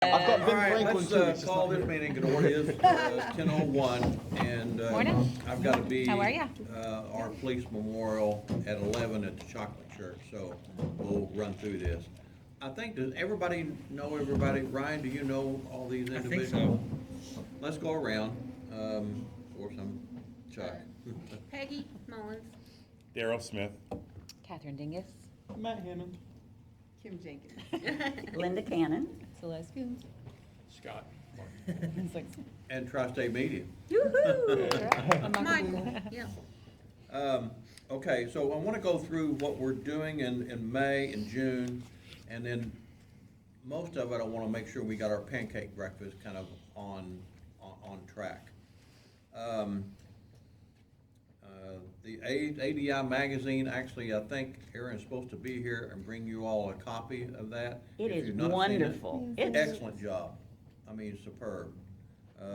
I've got All Ben right, Franklin too. let's call this meeting to order. It is 10:01, and Morning. I've got to be How are ya? Our police memorial at 11 at the Chocolate Church, so we'll run through this. I think, does everybody know everybody? Ryan, do you know all these I individuals? think so. Let's go around, or some Chuck. Peggy Mullins. Daryl Smith. Catherine Dingus. Matt Hammond. Kim Jenkins. Linda Cannon. Celeste Coombs. Scott. And Tri-State Media. Michael, yeah. Okay, so I want to go through what we're doing in May and June, and then most of it, I want to make sure we got our pancake breakfast kind of on track. The ADI magazine, actually, I think Erin's supposed to be here and bring you all a copy of that. It If is you've not seen it, wonderful. It's excellent job. I mean, superb. I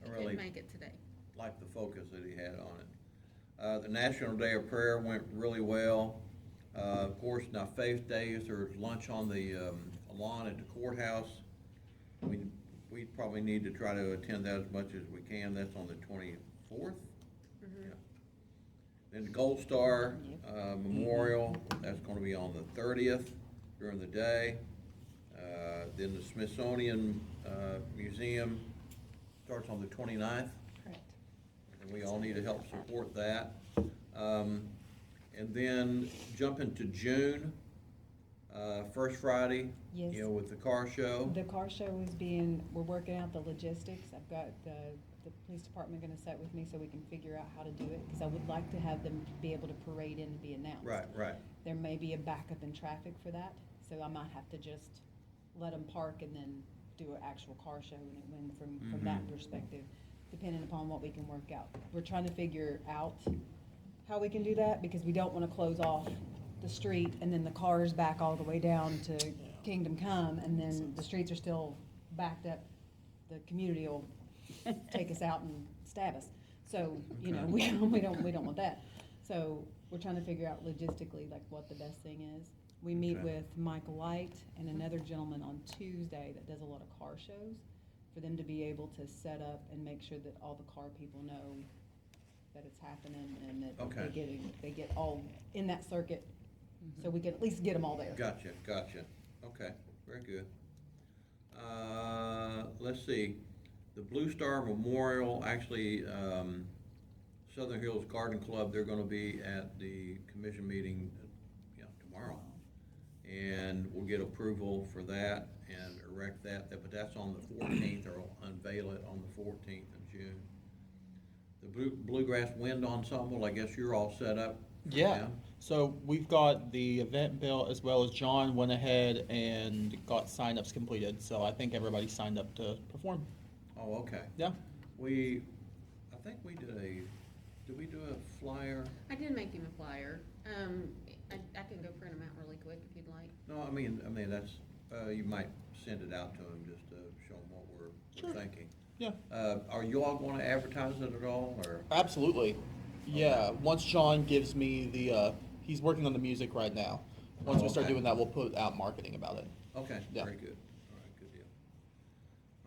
He really couldn't make it today. like the focus that he had on it. The National Day of Prayer went really well. Of course, now Faith Days, there's lunch on the lawn at the courthouse. We probably need to try to attend that as much as we can. That's on the 24th. Yeah. Then the Gold Star Memorial, that's going to be on the 30th during the day. Then the Smithsonian Museum starts on the 29th. Correct. And we all need to help support that. And then jump into June, first Friday, Yes. you know, with the car show. The car show is we're working out the logistics. I've got the police department gonna sit with me so we can figure out how to do it, because I would like to have them be able to parade in and be announced. Right. There may be a backup in traffic for that, so I might have to just let them park and then do an actual car show and it win from that perspective, depending upon what we can work out. We're trying to figure out how we can do that, because we don't wanna close off the street and then the cars back all the way down to Kingdom Come, and then the streets are still backed up. The community will take us out and stab us. So, you know, we don't want that. So we're trying to figure out logistically, like, what the best thing is. We meet Okay. with Michael Light and another gentleman on Tuesday that does a lot of car shows, for them to be able to set up and make sure that all the car people know that it's happening, and that Okay. they get all in that circuit, so we can at least get them all there. Gotcha. Okay, very good. Let's see, the Blue Star Memorial, actually, Southern Hills Garden Club, they're gonna be at the commission meeting, tomorrow. And we'll get approval for that and erect that, but that's on the 14th, or unveil it on the 14th of June. The Bluegrass Wind Ensemble, I guess you're all set up for Yeah. them? So we've got the event built, as well as John went ahead and got signups completed. So I think everybody signed up to perform. Oh, okay. Yeah. I think we did we do a flyer? I did make him a flyer. I can go print them out really quick if you'd like. No, I mean, that's, you might send it out to them just to show them what we're thinking. Yeah. Are you all gonna advertise it at all, or? Absolutely. Yeah. Once John gives me he's working on the music right now. Once we start Okay. doing that, we'll put out marketing about it. Okay, Yeah. very good. All right, good deal.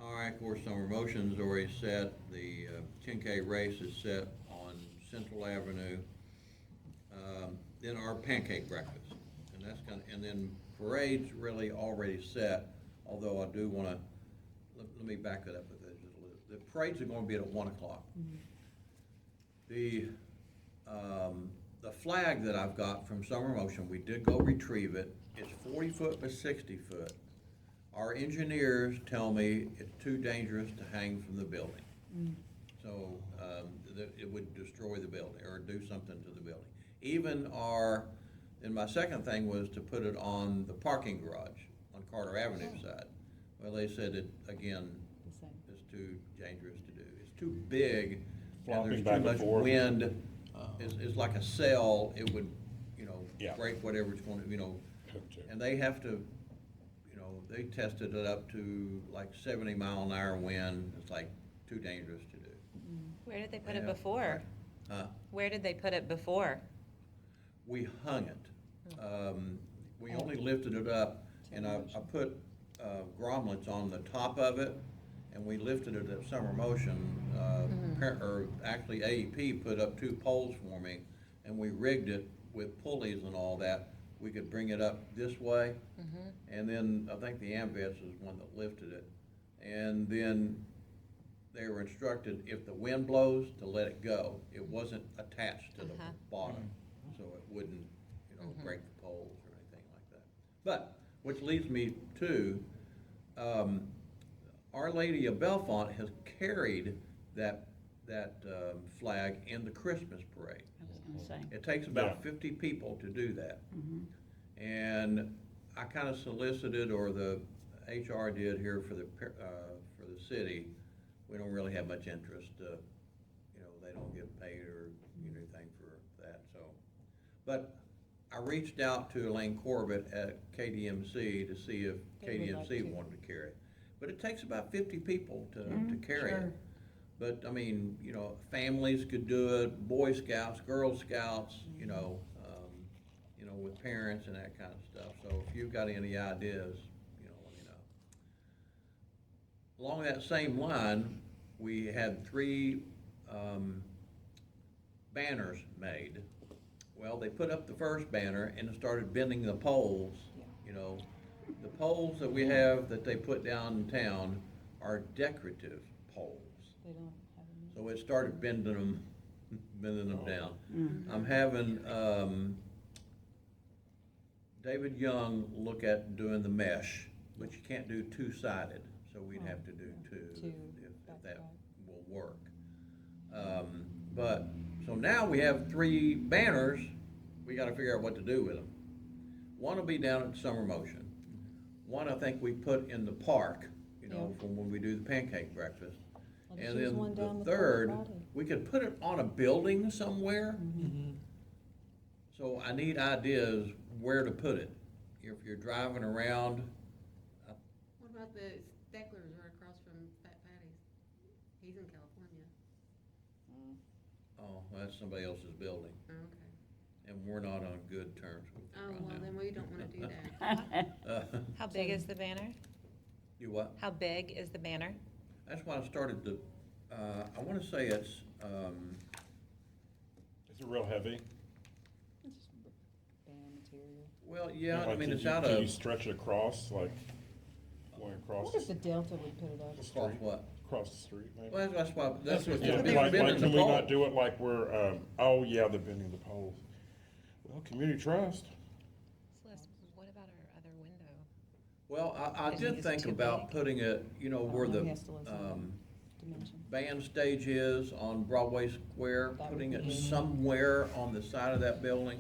All right, of course, our motion's already set. The 10K race is set on Central Avenue. Then our pancake breakfast, and then parade's really already set, although I do wanna, let me back that up with it just a little. The parades are gonna be at 1 o'clock. The flag that I've got from Summer Motion, we did go retrieve it. It's 40 foot by 60 foot. Our engineers tell me it's too dangerous to hang from the building. So, that it would destroy the building or do something to the building. And my second thing was to put it on the parking garage on Carter Avenue side. Well, they said it, again, The same. it's too dangerous to do. It's too big, and Flopping there's back too and much forth. wind. It's like a cell, it would, Yeah. break whatever it's going to, and they have to, they tested it up to like 70-mile-an-hour wind. It's like too dangerous to do. Where did they put it Yeah. before? Huh? Where did they put it before? We hung it. We only lifted it up, and I put grommets on the top of it, and we lifted it at Summer Motion. Or actually AEP put up 2 poles for me, and we rigged it with pulleys and all that. We could bring it up this way, and then I think the AMVETS is one that lifted it. And then they were instructed, if the wind blows, to let it go. It wasn't attached to the bottom, so it wouldn't, break the poles or anything like that. But, which leads me to, Our Lady of Bellefonte has carried that flag in the Christmas parade. I was gonna say. It takes about Yeah. 50 people to do that. Mhm. And I kind of solicited, or the HR did here for the city. We don't really have much interest, they don't get paid or anything for that, so. But I reached out to Elaine Corbett at KDMC to see if They would like KDMC to. wanted to carry it. But it takes about 50 people to carry it. sure. But, I mean, families could do it, Boy Scouts, Girl Scouts, with parents and that kind of stuff. So if you've got any ideas, let me know. Along that same line, we had 3 banners made. Well, they put up the first banner and started bending the poles, The poles that we have that they put down in town are decorative poles. They don't have any. So it started bending them down. Mhm. I'm having, David Young look at doing the mesh, but you can't do 2-sided, so we'd have to do 2 Two if back to that back. will work. But, so now we have 3 banners, we gotta figure out what to do with them. One will be down at Summer Motion. One I think we put in the park, Yeah. from when we do the pancake breakfast. Well, And there's then one down the the third third, Friday. we could put it on a building somewhere. So I need ideas where to put it. If you're driving around, What about the Stecklers right across from Fat Patty's? He's in California. oh, that's somebody else's building, Oh, okay. and we're not on good terms with Oh, them well, right then we don't wanna do that. now. How big is the banner? You what? How big is the banner? That's why I started to, I wanna say it's, Is it real heavy? It's just band material. well, yeah, I Like, mean, can it's you- out Can you of, stretch it across, like, going I across, wonder if the Delta would put it up. the off street? what? Across the street, maybe? Well, that's why, that's what, Yeah, they're like, bending the can we not pole. do it like we're, they're bending the poles. Well, community trust. Celeste, what about our other window? Well, I Is it- did is it think too about big? putting it, where no, the, he has to listen. Dimension. band stage is on Broadway Square, That putting would it be- somewhere on the side of that building.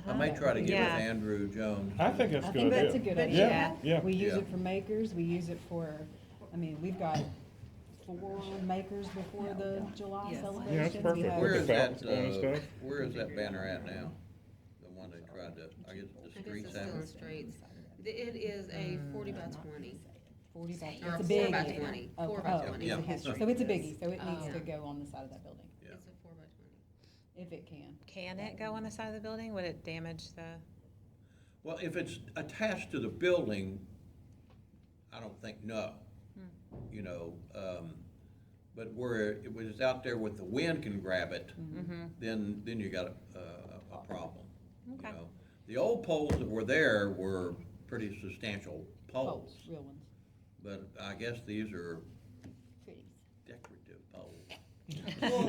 I may try to get with Yeah. Andrew Jones. I think that's I a think good idea. that's a good But idea. Yeah. Yeah. We use Yeah. it for makers, we use it for, we've got 4 makers before the July Yes. celebration. Yeah, that's We perfect. have- Where With is the that, fountains going and stuff. where is that banner at now? The one they tried to, I guess, the I guess streets it's have still it? straight. It is a 40 by 20. 40 by, Or it's a a 4 big. by 20. Oh, 4 by oh, 20. Yeah. so it's a biggie, so it needs Oh. to go on the side of that building, Yeah. It's a 4 by 20. if it can. Can it go on the side of the building? Would it damage the? Well, if it's attached to the building, I don't think, no. But where it was out there with the wind can grab it, then you got a problem. you Okay. know. The old poles that were there were pretty substantial poles, Real ones. but I guess these are Pretty. decorative poles. Well,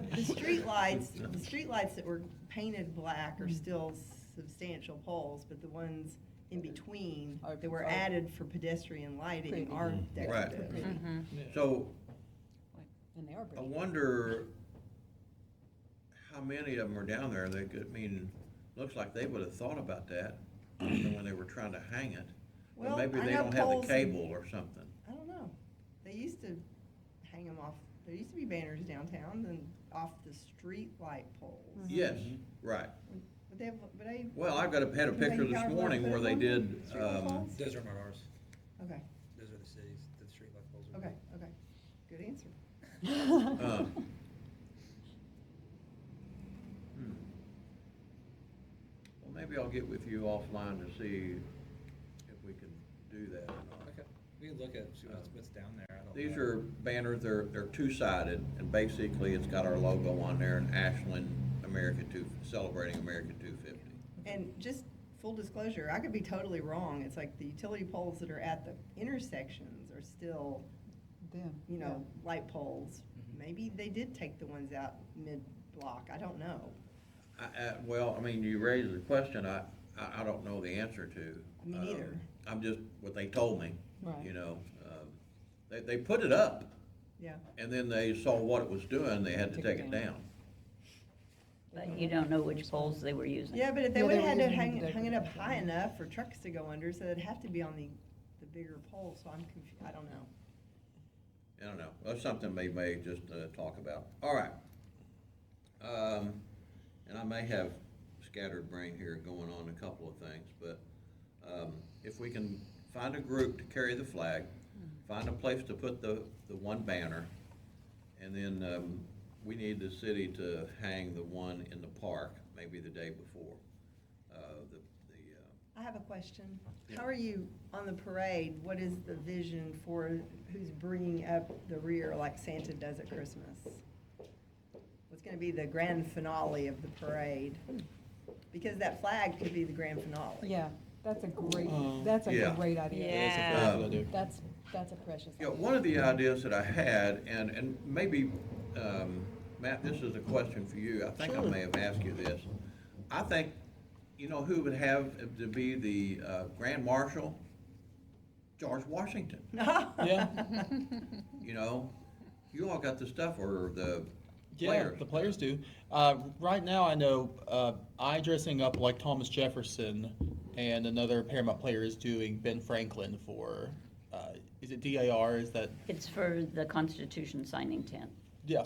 the streetlights that were painted black are still substantial poles, but the ones in between Are- that were are added for pedestrian lighting pretty. are Right. decorative. Pretty. So And they are I pretty. wonder how many of them are down there. They could, looks like they would have thought about that when they were trying to hang it. But Well, maybe I they know don't have poles the and- cable or something. I don't know. They used to hang them off, there used to be banners downtown and off the street light poles. Yes, right. But they, Well, I've had a Do you picture think this power morning put where it they on did, street light poles? Those are not ours. Okay, Those are the cities, the streetlight poles. are- okay. Good answer. uh, well, maybe I'll get with you offline to see if we can do that or not. We can look at, see what's down there, I don't know. These are banners, they're two-sided, and basically it's got our logo on there and Ashland celebrating America 250. And just full disclosure, I could be totally wrong. It's like the utility poles that are at the intersections are still, Them, you know, light poles. Maybe they did take the ones out mid-block, I don't know. Well, I mean, you raised the question I don't know the answer to. Me neither. I'm just, what they told me, Right. you know. They put it up, Yeah. and then they saw what it was doing, they had to Took take it it down. down. But you don't know which poles they were using. Yeah, but if they Yeah, they would've were had to using the hung it up decorative high ones. enough for trucks to go under, so it'd have to be on the bigger pole, so I'm confused, I don't know. I don't know, that's something we may just talk about. All right. And I may have scattered brain here going on a couple of things, but if we can find a group to carry the flag, find a place to put the one banner, and then we need the city to hang the one in the park, maybe the day before. I have a question. Yeah. How are you, on the parade, what is the vision for who's bringing up the rear like Santa does at Christmas? What's gonna be the grand finale of the parade? Because that flag could be the grand finale. Yeah, that's a great, Yeah. great idea. Yeah. That's a precious You know, idea. one of the ideas that I had, and maybe, Matt, this is a question for you, I think I may have asked you this. I think, you know, who would have to be the Grand Marshal? George Washington. Yeah, You know, you all got the stuff, or the yeah, players. the players do. Right now, I know I dressing up like Thomas Jefferson, and another Paramount player is doing Ben Franklin for. Is it DAR? Is that? It's for the Constitution signing tent. Yeah.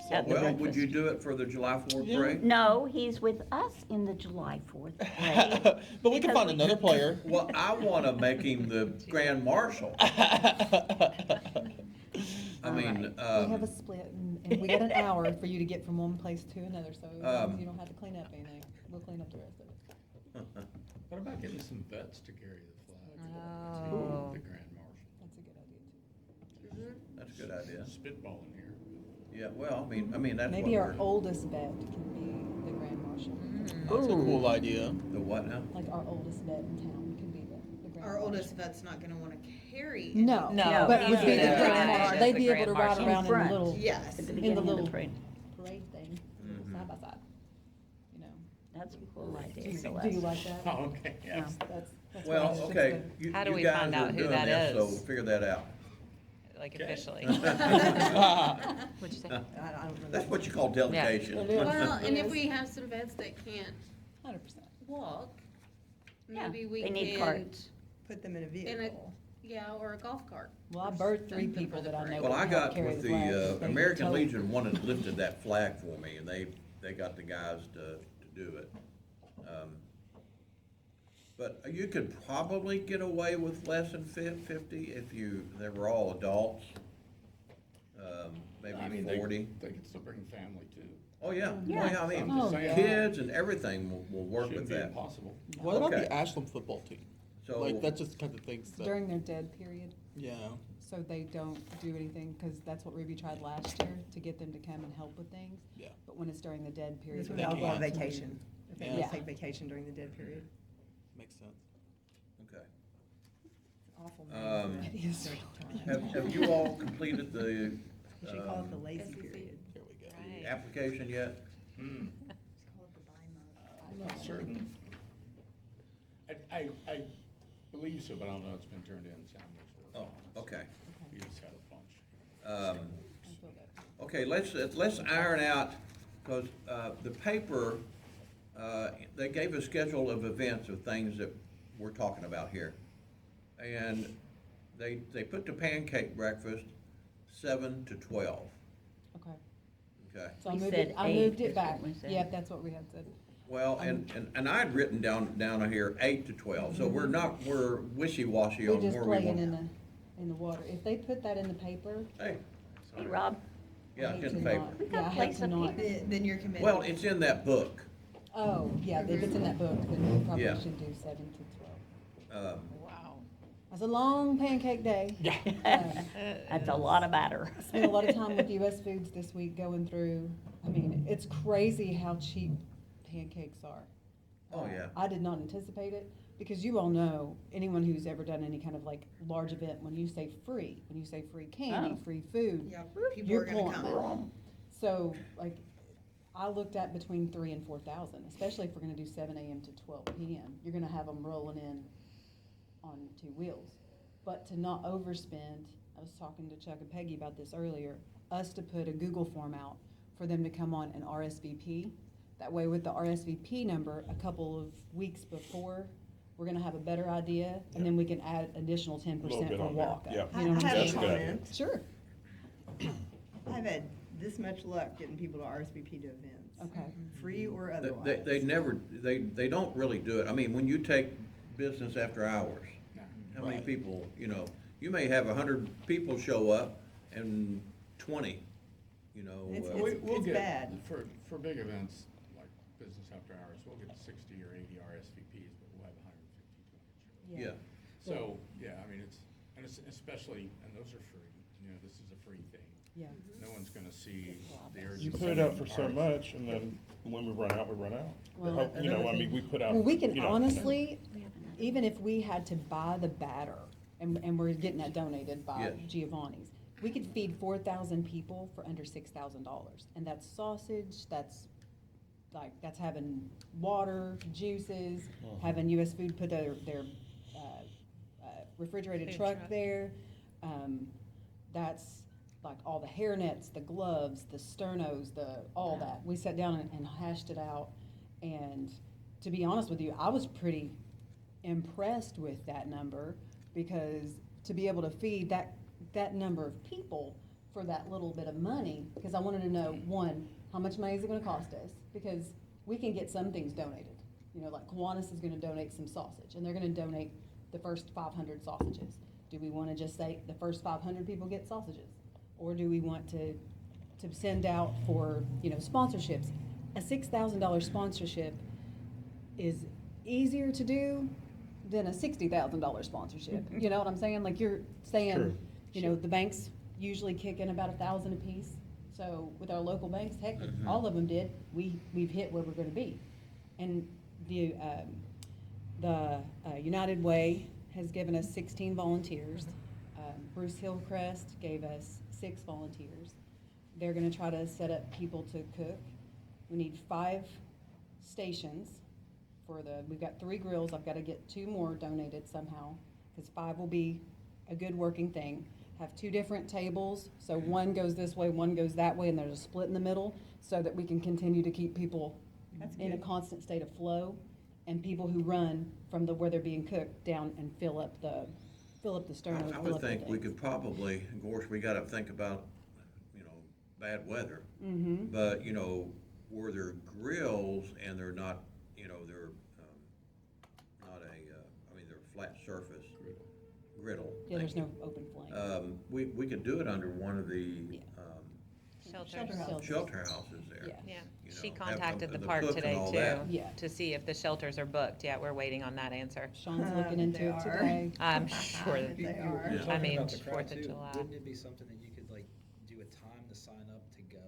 At the Well, would breakfast. you do it for the July 4th Yeah. parade? No, he's with us in the July 4th parade. But we can Because find we- another player. Well, I want to make him the Grand Marshal. I mean, We have a split, and we got an hour for you to get from one place to another, so as long as you don't have to clean up anything, we'll clean up the rest of it. What about getting some vets to carry the flag? Oh. The Grand Marshal. That's a good idea too. that's a good idea. Spitballing here. Yeah, well, I mean, that's what Maybe our we're, oldest vet can be the Grand Marshal. That's a cool idea. the what now? Like our oldest vet in town can be the Grand Our Marshal. oldest vet's not gonna wanna carry. No, No, but he's would be the gonna Grand ride Marshal. as They'd the be able Grand to ride Marshal. around in the front. little, Yes. At the in beginning the of the little parade. parade thing, Mhm. side by side, you know. That's a cool Do idea, you Celeste. like that? Oh, okay, yes. That's Well, what I was okay, thinking. you How do we guys find are out who doing that this, so is? figure that out. Like Okay. officially. I What'd you say? don't know. That's what you call delegation. It is. Well, and if Yes. we have some vets that can't 100%. walk, Yeah, maybe we they can. need carts. Put them in a vehicle. Yeah, or a golf cart. Well, I or birthed 3 something people for the that I parade. know. Well, I help got carry with the flag. the They get American towed. Legion wanted lifted that flag for me, and they got the guys to do it. But you could probably get away with less than 50 if they were all adults. I Maybe mean, 40. They could still bring family too. Oh, yeah. Yeah. Oh, yeah, I mean, I'm just saying. kids and everything will work Shouldn't with be that. impossible. What about Okay. the Ashland football team? So, Like, that's just kind of things that, During their dead period, yeah. so they don't do anything, because that's what Ruby tried last year, to get them to come and help with things. Yeah. But when it's during the dead period. This would they all go on can't. vacation. If they Yeah. take vacation during the dead period. Makes sense. okay. Awful. Um, It is. Have you all completed the We should call it the lazy SEC. period. Here we go. Right. application yet? Hmm, Call it the buy mode. I'm not certain. I believe so, but I don't know, it's been turned in, Sam knows. Oh, okay. We just had a bunch. I feel that. Okay, let's iron out, because the paper, they gave a schedule of events of things that we're talking about here. And they put the pancake breakfast 7 to 12, Okay. okay? So I We moved said it, I 8 moved it is what back. we said. Yep, that's what we had said. Well, and I'd written down here 8 to 12, so we're wishy-washy We're on just where we playing want. in the water. If they put that in the paper. Hey, Hey, Rob, yeah, I it's hate in to the paper. not- We got Yeah, I hate plates to up not. here. Then you're committed. Well, it's in that book. Oh, yeah, if it's in that book, then we Yeah. probably should do 7 to 12. Um, Wow. It's a long pancake day. Yeah. That's a lot of batter. I spent a lot of time with US Foods this week going through, I mean, it's crazy how cheap pancakes are. Oh, yeah. I did not anticipate it, because you all know, anyone who's ever done any kind of like large event, when you say free candy, Oh. free food, Yeah, people you're are gonna pulling. come. So, like, I looked at between 3,000 and 4,000, especially if we're gonna do 7 AM to 12 PM. You're gonna have them rolling in on 2 wheels. But to not overspend, I was talking to Chuck and Peggy about this earlier, us to put a Google form out for them to come on and RSVP. That way with the RSVP number, a couple of weeks before, we're gonna have a better idea, and then we can add additional 10% bit for on there, walk-up. yeah. You know what I'm I have That's a a good idea. comment. Sure, I've had this much luck getting people to RSVP to events. okay. Free or They- otherwise. They never, they don't really do it. I mean, when you take business after hours, how many Right. people, you know, you may have 100 people show up and 20, you know. It's- We'll get, bad. for big events, like business after hours, we'll get 60 or 80 RSVPs, but we'll have 150, 200 show. Yeah, So, yeah, I mean, it's especially, and those are free, you know, this is a free thing. Yeah. No one's gonna see the urgency. You put it up for so of- much, and then when we run out, we run out. Well, You know, I mean, we put out. Well, we can you know, honestly, even if we had to buy the batter, and we're getting that donated by Yes. Giovanni's, we could feed 4,000 people for under $6,000. And that's sausage, that's having water, juices, having US Food put their refrigerated Food truck truck. there. That's like all the hairnets, the gloves, the sternos, all that. We sat down and hashed it out. And to be honest with you, I was pretty impressed with that number, because to be able to feed that number of people for that little bit of money, because I wanted to know, one, how much money is it gonna cost us? Because we can get some things donated. You know, like Kiwanis is gonna donate some sausage, and they're gonna donate the first 500 sausages. Do we wanna just say the first 500 people get sausages? Or do we want to send out for, sponsorships? A $6,000 sponsorship is easier to do than a $60,000 sponsorship. You know what I'm saying? Like, you're saying, Sure. the banks usually kick in about 1,000 apiece. So with our local banks, heck, all of them did, we've hit where we're gonna be. And the United Way has given us 16 volunteers. Bruce Hillcrest gave us 6 volunteers. They're gonna try to set up people to cook. We need 5 stations we've got 3 grills. I've gotta get 2 more donated somehow, because 5 will be a good working thing. Have 2 different tables, so one goes this way, one goes that way, and there's a split in the middle, so that we can continue to keep people That's in a good. constant state of flow, and people who run from where they're being cooked down and fill up the sternos. I would think we could probably, of course, we gotta think about, bad weather. Mm-hmm. But, where they're grills and they're not, they're not they're flat surface griddle. Yeah, there's thank no open flame. you. We could do it under one of the Yeah. Shelters. Shelter house. shelter houses there. Yeah. Yeah, You she know, have contacted the the park cook and today all too, that. Yeah. to see if the shelters are booked. Yeah, we're waiting on that answer. Sean's looking into They it are. today. I'm sure that They are. Yeah. I mean, Talking about the crowd, 4th of too, July. Wouldn't it be something that you could like do a time to sign up to go?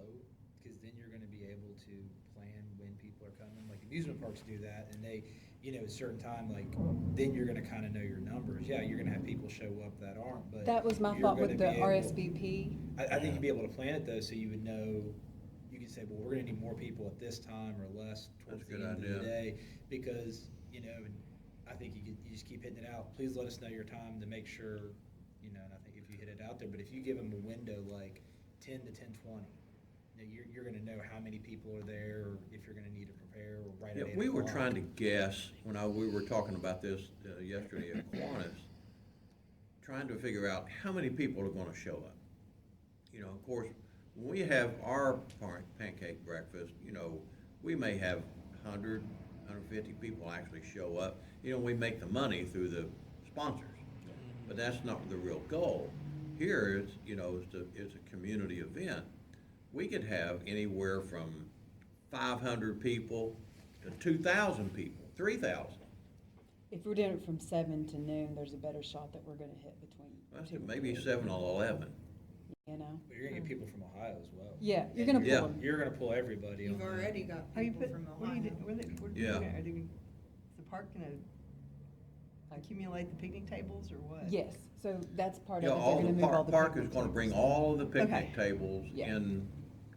Because then you're gonna be able to plan when people are coming. Like amusement parks do that, and they, at a certain time, like, then you're gonna kinda know your numbers. Yeah, you're gonna have people show up that aren't, but. That was my you're thought with gonna the be able- RSVP. I think you'd be able to plan it though, so you would know, you could say, well, we're gonna need more people at this time or less towards That's a the good end of the idea. day. Because, and I think you just keep hitting it out. Please let us know your time to make sure, and I think if you hit it out there, but if you give them a window like 10 to 10:20, you're gonna know how many people are there, or if you're gonna need to prepare or right Yeah, at 8 we were o'clock. trying to guess, we were talking about this yesterday at Kiwanis, trying to figure out how many people are gonna show up. Of course, when we have our pancake breakfast, we may have 100, 150 people actually show up. We make the money through the sponsors, but that's not the real goal. Here, it's a community event. We could have anywhere from 500 people to 2,000 people, 3,000. if we're doing it from 7 to noon, there's a better shot that we're gonna hit between That's 2 and maybe 4, 7 or 11. you know? But you're gonna get people from Ohio as well. Yeah, you're And gonna pull Yeah. them. You're gonna pull everybody on You've that. already got Are you people put, from what are you, Ohio. what are they, what are Yeah. they, is the park gonna accumulate the picnic tables or what? Yes, so that's part Yeah, of it. They're all gonna the move all park, the park is picnic gonna bring tables. all of the picnic Okay. tables Yeah. in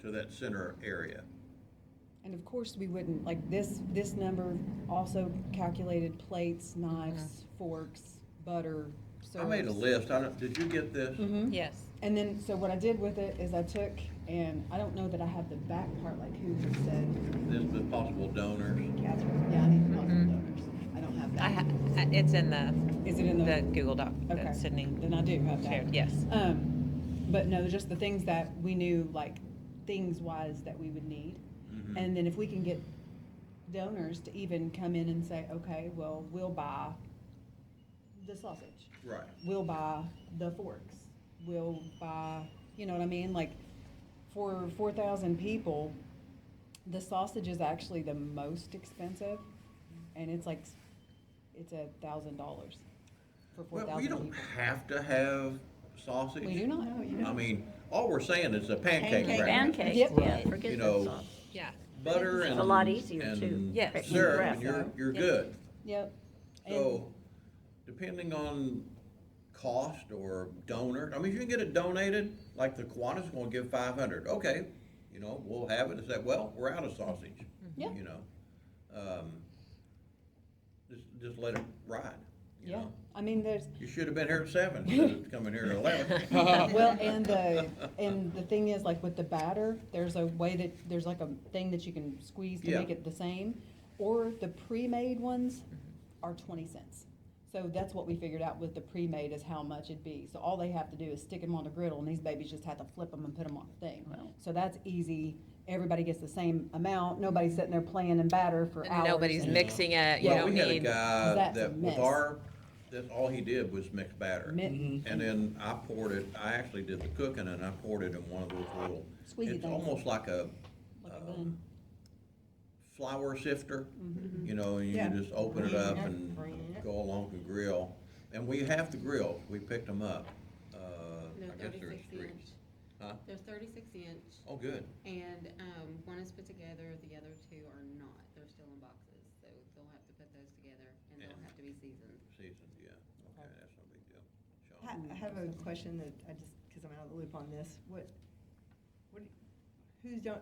to that center area. And of course, we wouldn't, like, this number also calculated plates, knives, forks, butter, I made a syrups. list, I don't, did you get this? Mhm. Yes. And then, so what I did with it is I took, and I don't know that I have the back part, like who has said, This with possible donors. Catherine? yeah, I need possible Mhm. donors. I don't have I that. ha, it's in the, Is it in the Google Doc Okay. that Sydney Then I do have that. shared, yes. But no, just the things that we knew, like, things-wise that we would need. Mhm. And then if we can get donors to even come in and say, okay, well, we'll buy the sausage. Right. We'll buy the forks. We'll buy, you know what I mean? Like, for 4,000 people, the sausage is actually the most expensive. And it's like, it's $1,000 for 4,000 Well, you people. don't have to have sausage. We do not. No, you I don't. mean, all we're saying is a pancake Pancake. wrap. Pancake, Yep. yeah, You forget know, the sauce. Yeah. Butter It's and. a lot easier, and too. Yes. Picnic Syrup, wrap. and you're Yep. good. Yep. And- So, depending on cost or donor, I mean, if you can get it donated, like the Kiwanis gonna give 500, okay, you know, we'll have it, and say, well, we're out of sausage. Yeah. You know, just let it ride, you Yeah, know? I mean, there's, You should have been here at 7, instead of coming here at 11. well, and the thing is, like, with the batter, there's a way that, there's like a thing that you can squeeze to Yeah. make it the same. Or the pre-made ones are 20 cents. So that's what we figured out with the pre-made is how much it'd be. So all they have to do is stick them on the griddle, and these babies just have to flip them and put them on the thing. Wow. So that's easy. Everybody gets the same amount. Nobody's sitting there playing in batter for And hours. nobody's and- mixing it, you Well, don't we had a need. guy That's a that with mess. that's all he did was mix batter. Mi- And then I poured it, I actually did the cooking, and I poured it in one of those little, Squeezy it's things. almost like a Like a gun. flour sifter, Mhm. you know, and you Yeah. just open it up and Bring it. go along the grill. And we have the grills, we picked them up, They're I guess they're 36 streets. inch. Huh? They're 36 inch, Oh, good. and one is put together, the other two are not. They're still in boxes, so they'll have to put those together, and they'll And- have to be seasoned. Seasoned, yeah, okay, that's no big deal. I Sean? I have a question that I just, because I'm out of the loop on this. Who's the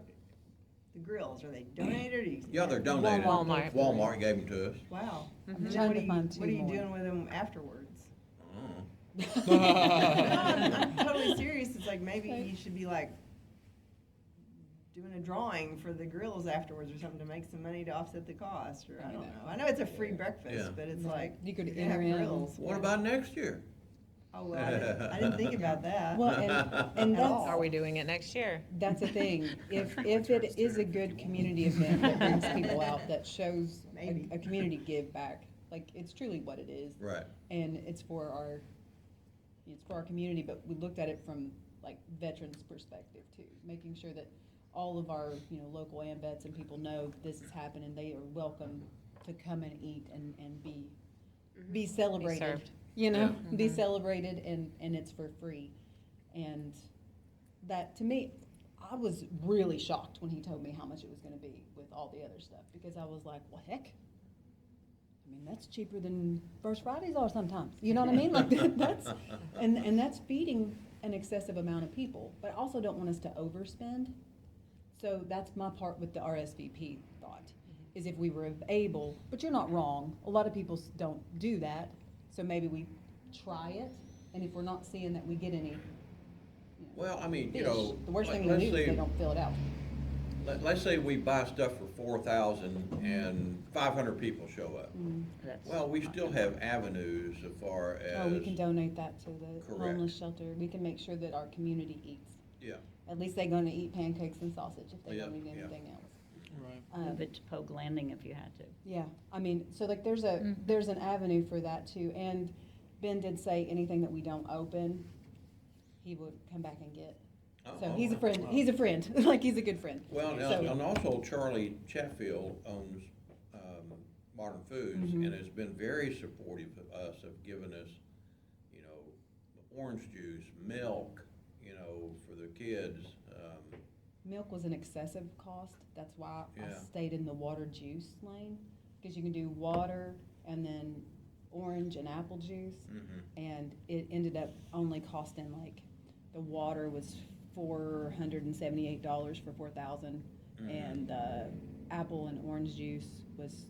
grills, are they donated or do you? Yeah, they're donated. Walmart. Walmart gave them to us. Wow. Mhm. And then Trying what to are you- find two What are you more. doing with them afterwards? Oh. No, I'm totally serious. It's like maybe Okay. you should be like doing a drawing for the grills afterwards or something to make some money to offset the cost, or I don't know. I know it's a free Yeah. breakfast, but it's Right. like. You could you're gonna have enter in. grills. What about next year? Oh, well, I didn't think about that. Well, and At all. that's, Are we doing it next year? that's a thing. If it is a good community event that brings people out, that shows Maybe. a community give back, like, it's truly what it is. Right. And it's for our community, but we looked at it from, like, veterans' perspective too, making sure that all of our, local AMVETs and people know this is happening, they are welcome to come and eat and be celebrated. served. Be Mhm. celebrated, and it's for free. And that, to me, I was really shocked when he told me how much it was gonna be with all the other stuff, because I was like, well, heck, I mean, that's cheaper than First Fridays are sometimes, you know what I mean? Like, that's, and that's feeding an excessive amount of people, but I also don't want us to overspend. So that's my part with the RSVP thought, is if we were able, but you're not wrong, a lot of people don't do that, so maybe we try it, and if we're not seeing that we get any, Well, I mean, fish, you know, the worst thing we let's do is say- they don't fill it out. Let's say we buy stuff for 4,000 and 500 people show up. That's Well, we not still good. have avenues as far Oh, we can as, donate that to the Correct. homeless shelter, we can make sure that our community eats. yeah, At least they're gonna eat pancakes and sausage if they Yeah, don't eat yeah. anything else. Right. Move it to Pogue Landing if you had to. Yeah, I mean, so like there's Mhm. there's an avenue for that too, and Ben did say anything that we don't open, he would come back and get. So Oh, he's a oh, friend, oh. he's a friend, like he's a good friend. Well, So- and also Charlie Chatfield owns, Modern Foods, and has been very supportive of us, of giving us, you know, orange juice, milk, you know, for the kids. Milk was an excessive cost, that's why I Yeah. stayed in the water juice lane, because you can do water and then orange and apple juice. And it ended up only costing like, the water was $478 for 4,000. And the apple and orange juice was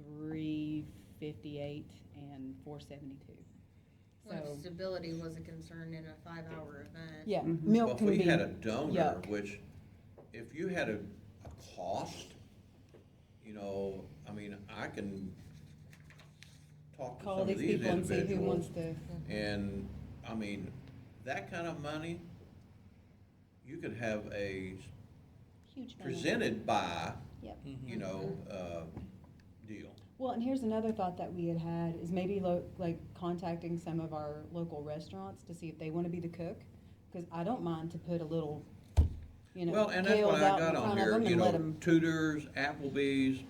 $358 and $472. When So, stability was a concern in a 5-hour event. yeah, Well, milk if can we be had a donor, yuck. which, if you had a cost, you know, I mean, I can talk to Call some of these these people and see who wants individuals. to, And, I mean, that kind of money, you could have a huge benefit. presented by, Yep. you know, deal. Well, and here's another thought that we had is maybe like contacting some of our local restaurants to see if they want to be the cook. Because I don't mind to put a little, you know, Well, and that's kales what I out in got on front of here, them you and let know, them. Tudor's, Applebee's,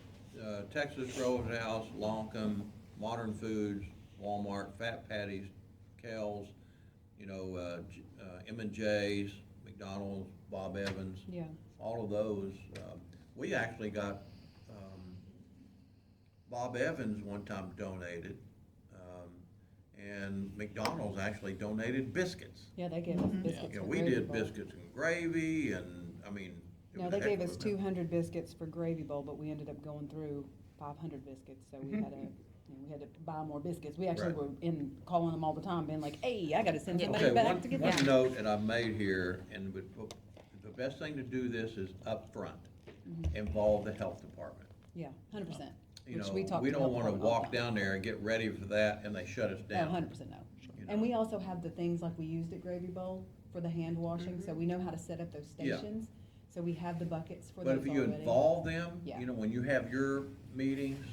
Texas Roadhouse, Lonkham, Modern Foods, Walmart, Fat Patties, Kells, you know, M&J's, McDonald's, Bob Evans. Yeah. All of those. We actually got, Bob Evans one time donated, and McDonald's actually donated biscuits. Yeah, they gave us biscuits. You know, for we Gravy did Bowl. biscuits and gravy, and, I mean. it No, was they a heck gave of us an event. 200 biscuits for Gravy Bowl, but we ended up going through 500 biscuits, so we had to, we had to buy more biscuits. We actually Right. were calling them all the time, being like, hey, I gotta send somebody Okay, back to get one that. note that I made here, and the best thing to do this is upfront, involve the health department. Yeah, 100%. You Which know, we talked we to the don't health wanna department all the walk time. down there and get ready for that, and they shut us Oh, down. 100% no. you And know. we also have the things like we used at Gravy Bowl for the hand washing, so we know how to set up those Yeah. stations. So we have the buckets for But those if you already. involve them, Yeah. you know, when you have your meetings,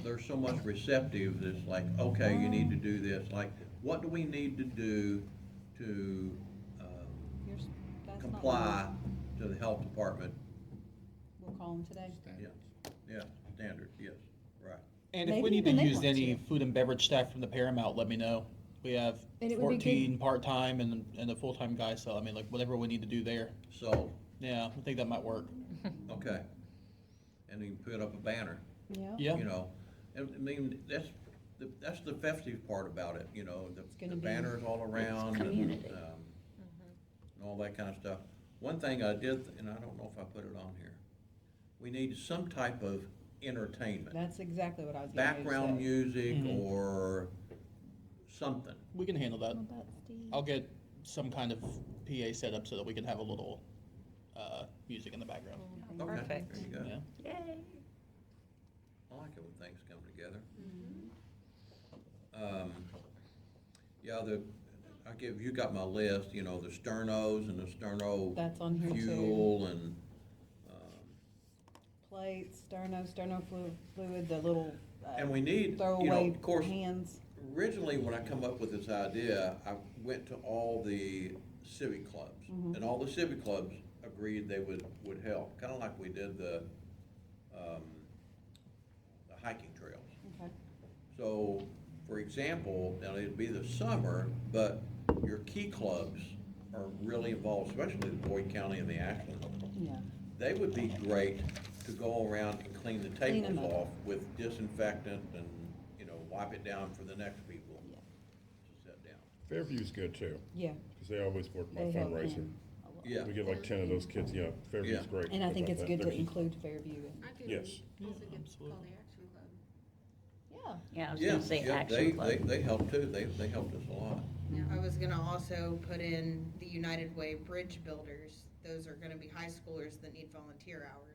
they're so much receptive, it's like, okay, you need to do this, like, what do we need to do to, Here's- that's not comply mine. to the health department? We'll call them today. Yeah, yeah, standard, yes, right. And if Maybe we need to even they use want any to. food and beverage staff from the Paramount, let me know. We have And it would be good- 14 part-time and a full-time guy, so I mean, like, whatever we need to do there. So, Yeah, I think that might work. okay, and you can put up a banner, Yeah. Yeah. you know, and, I mean, that's the festive part about it, you know, the gonna be- banners all around and, community. and all that kind of stuff. One thing I did, and I don't know if I put it on here, we need some type of entertainment, That's exactly what I was getting ready to background say. music Mhm. or something. We can handle that. What about Steve? I'll get some kind of PA set up so that we can have a little music in the background. Okay, Perfect. There you go. Yeah. Yay. I like it when things come together. Mm-hmm. Yeah, you got my list, you know, the sternos and the sterno That's on here too. fuel and, Plates, sterno fluid, the little and we need, you know, throwaway of course, hands. originally when I come up with this idea, I went to all the civic clubs. Mhm. And all the civic clubs agreed they would help, kinda like we did the hiking trails. Okay. So, for example, now it'd be the summer, but your key clubs are really involved, especially the Boyd County and the Ashland. Yeah. They would be great to go around and clean the Clean 'em tables up. off with disinfectant and, you know, wipe it down for the next people Yeah. to sit down. Fairview's good too, Yeah. because they always work my They help fundraiser. them a lot. Yeah. We get like 10 of those kids, yeah, Fairview's Yeah. great. And I think about it's that. good to There's- include Fairview in. I can Yes. also Yeah, get call absolutely. the Action Club. Yeah. Yeah, I was Yeah, gonna say yeah, Action Club. they help too, they helped us a lot. Yeah, I was gonna also put in the United Way Bridge Builders. Those are gonna be high schoolers that need volunteer hours.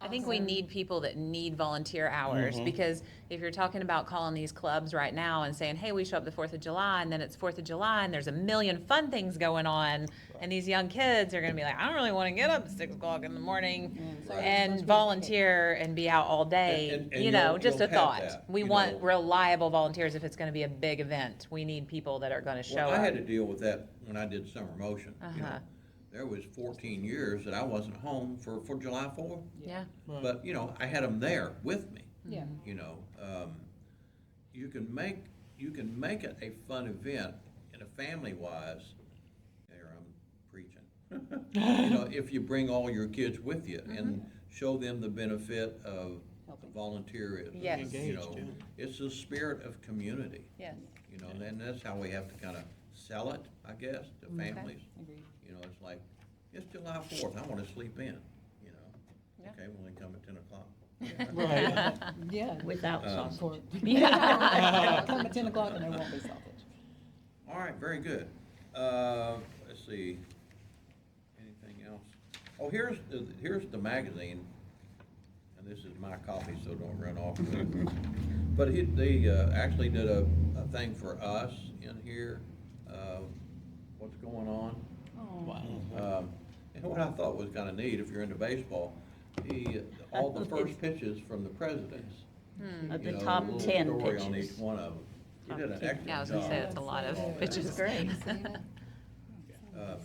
I think we need people that need volunteer hours, because if you're talking about calling these clubs right now and saying, hey, we show up the 4th of July, and then it's 4th of July, and there's a million fun things going on, and these young kids are gonna be like, I don't really wanna get up at 6 o'clock in the morning Right. and volunteer and be out all day, And you know, you'll- just a you'll have thought. that, We you want know. reliable volunteers if it's gonna be a big event. We need people that are gonna show Well, I had up. to deal with that when I did Summer Motion, you know. Uh-huh. there was 14 years that I wasn't home for July 4th. Yeah. Right. But, you know, I had them there with me, Yeah. you know. You can make it a fun event and a family-wise, there I'm preaching. You know, if you bring all your kids with you and show them the benefit of Helping. volunteerism. Yes. You know, Engaged, it's the spirit of community, Yes. you know, and that's how we have to kind of sell it, I guess, to families. Agreed. You know, it's like, it's July 4th, I want to sleep in, you know. Yeah. Okay, well, then come at 10 o'clock. Right. Yeah. Without Um, sausage. Yeah. Come at 10 o'clock and there won't be sausage. All right, very good. Let's see, anything else? Oh, here's the magazine, and this is my copy, so don't run off with it. But they actually did a thing for us in here, what's going on. Oh. Wow. And what I thought was kind of neat, if you're into baseball, all the first pitches from the presidents. Of You the know, top a little 10 story on each pitches. one of them. You did an Top 10. excellent job. Yeah, I was gonna say, that's a lot of pitches. It's great. Uh,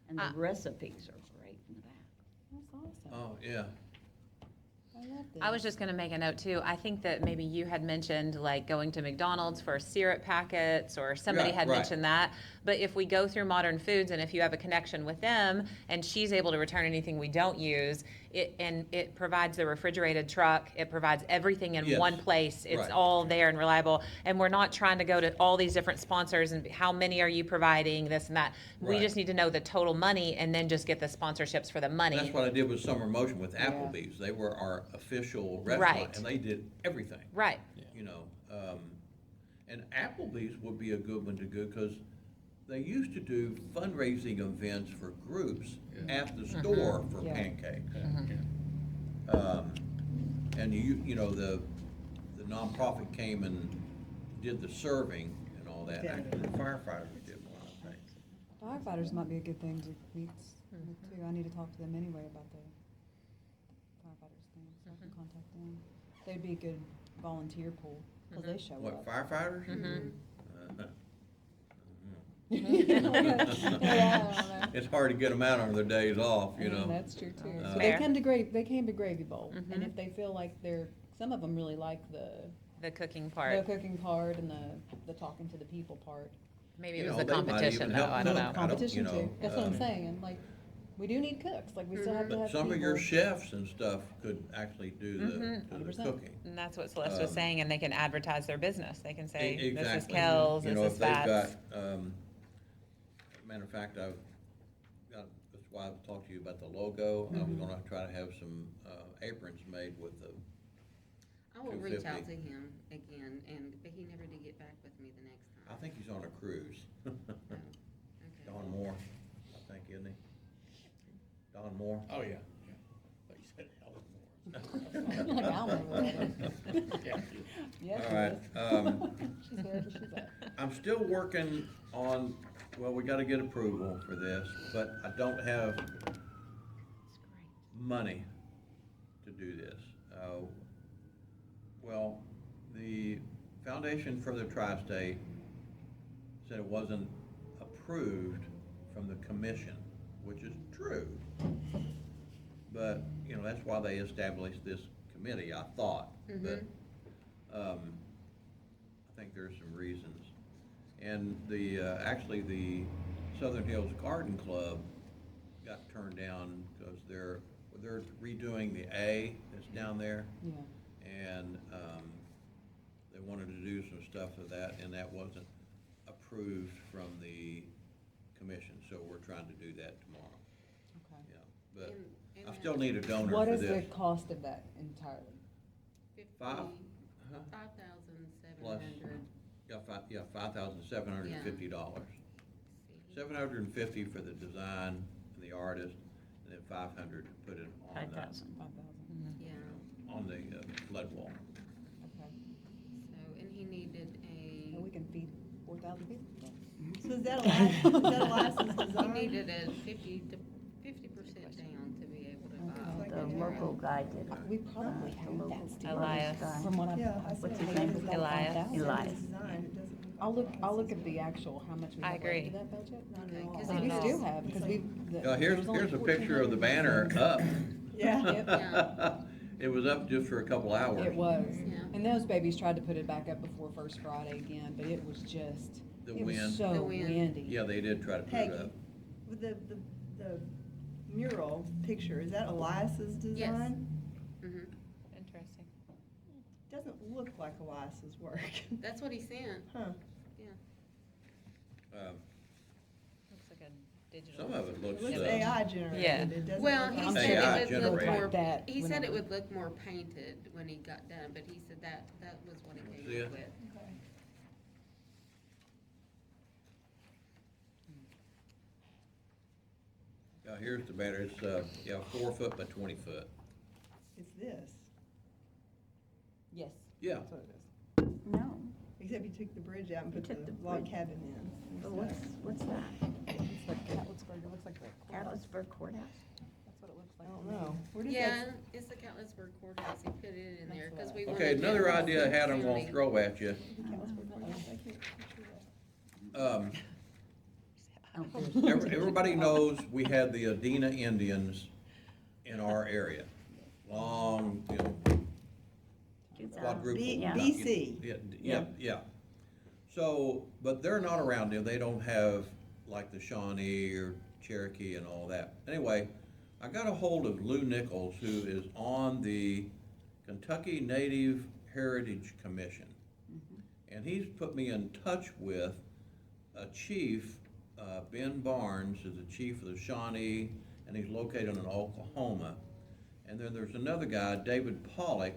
And the recipes are great in the back. That's awesome. Oh, yeah. I love this. I was just gonna make a note too. I think that maybe you had mentioned like going to McDonald's for syrup packets, or somebody Yeah, had right. mentioned that. But if we go through Modern Foods, and if you have a connection with them and she's able to return anything we don't use, it provides the refrigerated truck, it provides everything in Yes, one place. It's right. all there and reliable. And we're not trying to go to all these different sponsors and how many are you providing, this and that. We Right. just need to know the total money and then just get the sponsorships for the money. That's what I did with Summer Motion with Applebee's. They were our official restaurant, Right. and they did everything, Right. you know. And Applebee's would be a good one to go, because they used to do fundraising events for groups at the store for Yeah. Pancake. And you know, the nonprofit came and did the serving and all that. Actually, the firefighters did one, I think. Firefighters might be a good thing to meet too. I need to talk to them anyway about the firefighters thing, so I can contact them. They'd be a good volunteer pool, because they show What, up. firefighters? Yeah, I don't know. It's hard to get them out on their days off, you know. That's true too. So Fair. they came to Gravy Bowl, and if they feel like some of them really like The cooking the part. cooking part and the talking to the people part. Maybe You it was know, the they might competition even though, help I don't cook. know. I don't- Competition you know, too. That's what I'm saying. Like, we do need cooks. Like, we still have to But have some of your people. chefs and stuff could actually do the 100%. cooking. And that's what Celeste was Um, saying, and they can advertise their business. They can say, this is Exactly. Kel's, You this know, is if they've Fats. got, matter of fact, that's why I talked to you about the logo. I was gonna try to have some aprons made with the, I will reach out to 250. him again, but he never did get back with me the next I time. think he's on a cruise. Oh, okay. Don Moore, I think, isn't he? Don Moore? Oh, yeah, yeah. Like you said, Helen Moore. Like, I'll never let her. Yeah. Yes, All right, she's wherever she's at. I'm still working on, well, we gotta get approval for this, but I don't have money to do this. Well, the Foundation for the Tri-State said it wasn't approved from the commission, which is true. But, you know, that's why they established this committee, I thought. But, I think there's some reasons. And actually, the Southern Hills Garden Club got turned down because they're redoing the A that's down there. Yeah. And they wanted to do some stuff with that, and that wasn't approved from the commission, so we're trying to do that tomorrow. Okay. Yeah, but And I still need a donor What for is the this. cost of that entirely? Five? 5,700. Yeah, $5,750. $750 for the design and the artist, and then $500 to put it on 5,000. 5,000. Yeah, on the flood wall. Okay. so, and he needed Well, we a, can feed 4,000 people. So is that a licensed he design? needed a 50% down to be able to buy. The local guy did it. We probably have that still. Elias. From what I've. Yeah, I I've said seen. it was Elias. licensed Elias. design. It doesn't look I'll look at the actual, how much we I have left agree. of that budget. Okay, 'cause We still have, because we. Here's a picture of the banner up. Yeah. Yeah. It was up just for a couple hours. It was. Yeah. And those babies tried to put it back up before First Friday again, but it was just, The it was wind. so The wind. windy. Yeah, they did try to put Peggy, it up. with the mural picture, is that Elias's design? Mhm. Interesting. Doesn't look like Elias's work. That's what he sent, Huh. yeah. Looks like a digital. Some of it It looks, looks uh, AI generated. Yeah. It doesn't Well, look he like- said AI it would look generated. more, That he said it whenever- would look more painted when he got done, but he said that was what he See came it? up with. here's the banner. It's, 4 foot by 20 foot. It's this, Yes. Yeah. That's what it is. No. except you took the bridge out and You put took the the log bridge. cabin in. But what's that? It's like Catlettsburg, it looks like the courthouse. Catlettsburg Courthouse? That's what it looks I like. don't to me. know. Where does Yeah, that? it's the Catlettsburg Courthouse, he put it in there, cause we wanted Okay, to another have idea I had I'm gonna county. throw at you. Catlettsburg Courthouse? I can't picture that. Everybody knows we had the Adena Indians in our area. Long, quadruple. Yeah. BC. Yeah. So, but they're not around there. They don't have like the Shawnee or Cherokee and all that. Anyway, I got a hold of Lou Nichols, who is on the Kentucky Native Heritage Commission. And he's put me in touch with a chief, Ben Barnes is the chief of the Shawnee, and he's located in Oklahoma. And then there's another guy, David Pollock,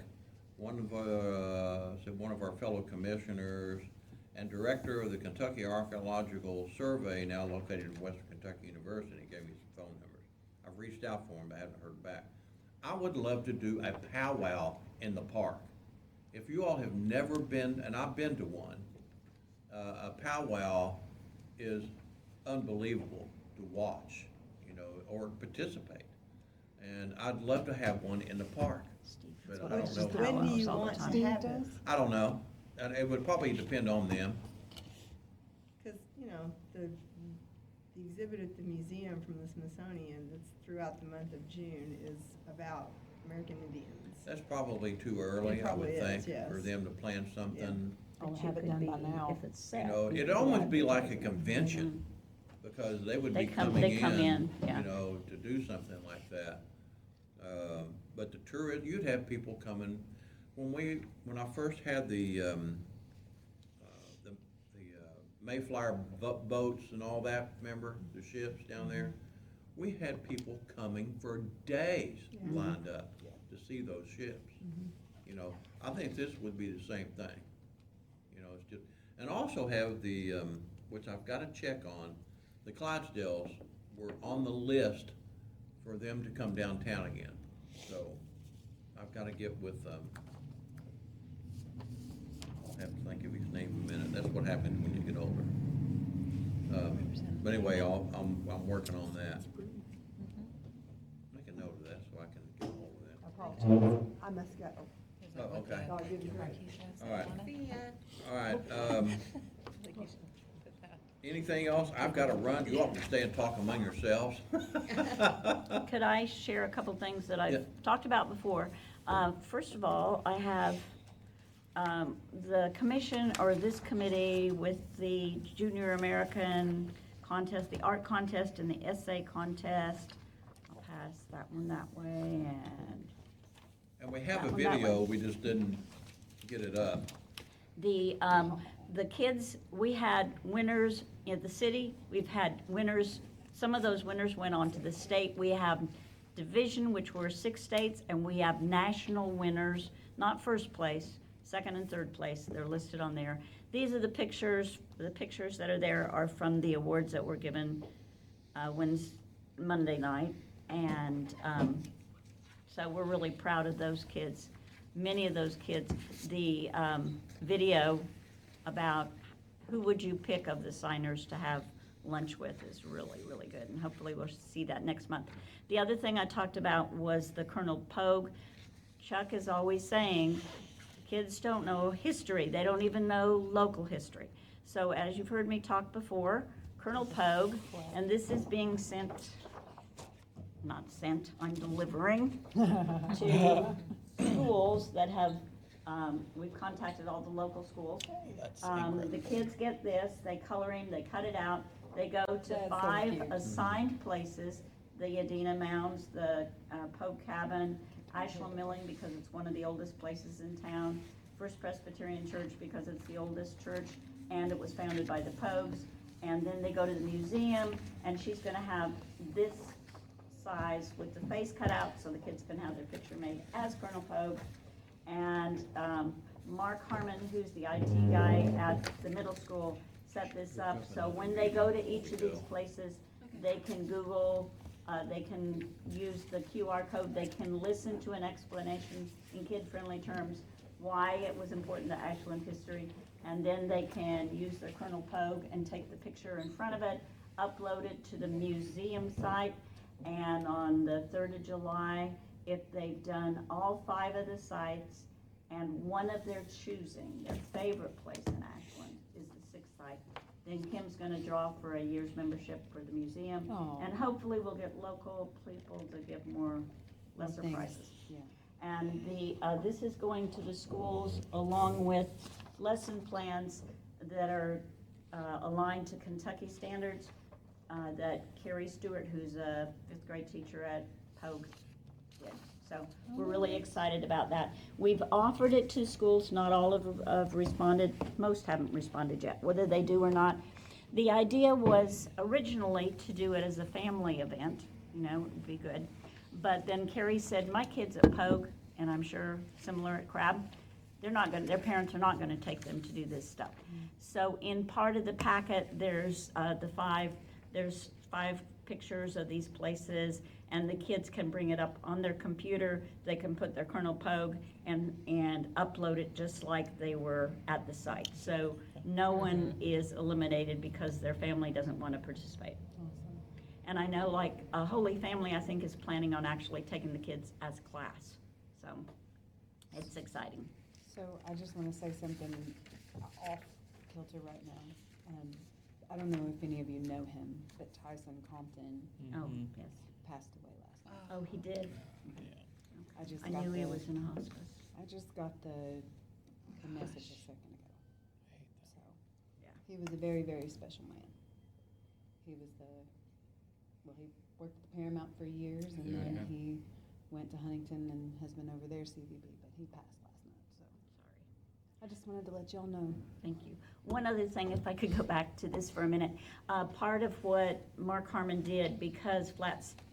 one of our fellow commissioners and director of the Kentucky Archaeological Survey, now located in Western Kentucky University. He gave me some phone numbers. I've reached out for him, but I haven't heard back. I would love to do a powwow in the park. If you all have never been, and I've been to one, a powwow is unbelievable to watch, or participate. And I'd love to have one in the park, but I don't know. When do you want to have it? I don't know, and it would probably depend on them. Because, the exhibit at the museum from the Smithsonian that's throughout the month of June is about American Indians. That's probably too early, It I would probably is, think, yes. for them to plan something. I'll But have you it done could by be, now. if it's set. It'd almost be like a convention, because they would They be come- coming they come in, yeah. to do something like that. But the tourist, you'd have people coming, when I first had the Mayflower boats and all that, remember, the ships down there? We had people coming for days lined up to see those ships. I think this would be the same thing. It's just, and also have the, which I've got to check on, the Clydesdales were on the list for them to come downtown again. So I've got to get with, I'll have to think of his name in a minute. That's what happens when you get older. But anyway, I'm working on that. Make a note of that so I can get hold of that. I promise. I must go. Oh, okay. I'll give you her. All right. See ya. All right, anything else? I've got to run. You ought to stay and talk among yourselves. Could I share a couple things that Yeah. I've talked about before? First of all, I have the commission, or this committee, with the Junior American contest, the art contest and the essay contest. I'll pass that one that way, And we have a That one, that video, one. we just didn't get it up. the kids, we had winners in the city, we've had winners, some of those winners went on to the state. We have division, which were 6 states, and we have national winners, not first place, second and third place, they're listed on there. These are the pictures that are there are from the awards that were given Monday night, and so we're really proud of those kids. Many of those kids, the video about who would you pick of the signers to have lunch with is really, really good, and hopefully we'll see that next month. The other thing I talked about was the Colonel Pogue. Chuck is always saying, kids don't know history, they don't even know local history. So as you've heard me talk before, Colonel Pogue, and this is being sent, not sent, I'm delivering to schools that have, we've contacted all the local schools. That's The incredible. kids get this, they color in, they cut it out, they go to That's so 5 cute. assigned places, the Yadina Mounds, the Pogue Cabin, Ashland Milling, because it's one of the oldest places in town, First Presbyterian Church, because it's the oldest church, and it was founded by the Pogues, and then they go to the museum, and she's gonna have this size with the face cut out, so the kids can have their picture made as Colonel Pogue. And Mark Harmon, who's the IT guy at the middle school, set this up, so when they go to each of these places, they can Google, they can use the QR code, they can listen to an explanation in kid-friendly terms, why it was important to Ashland history, and then they can use their Colonel Pogue and take the picture in front of it, upload it to the museum site, and on the 3rd of July, if they've done all 5 of the sites, and one of their choosing, their favorite place in Ashland is the 6th site, then Kim's gonna draw for a year's membership for the museum. Aw. And hopefully we'll get local people to give lesser Thanks. prices. Yeah. And this is going to the schools along with lesson plans that are aligned to Kentucky standards that Carrie Stewart, who's a 5th grade teacher at Pogue, did. So we're really excited about that. We've offered it to schools, not all have responded, most haven't responded yet, whether they do or not. The idea was originally to do it as a family event, you know, it would be good. But then Carrie said, my kids at Pogue, and I'm sure similar at Crab, their parents are not gonna take them to do this stuff. So in part of the packet, there's there's 5 pictures of these places, and the kids can bring it up on their computer. They can put their Colonel Pogue and upload it just like they were at the site. So no one is eliminated because their family doesn't want to participate. Awesome. And I know like Holy Family, I think, is planning on actually taking the kids as class. So it's exciting. So I just want to say something off kilter right now. I don't know if any of you know him, but Tyson Compton Oh, Mhm. yes. passed away last night. Oh, he did. I just I got knew he the- was in hospice. I just got the message a second ago. So, Yeah. he was a very, very special man. He was he worked at the Paramount for years, and Yeah. then he went to Huntington and has been over there CVB, but he passed last night, so. Sorry. I just wanted to let y'all know. Thank you. One other thing, if I could go back to this for a minute. Part of what Mark Harmon did, because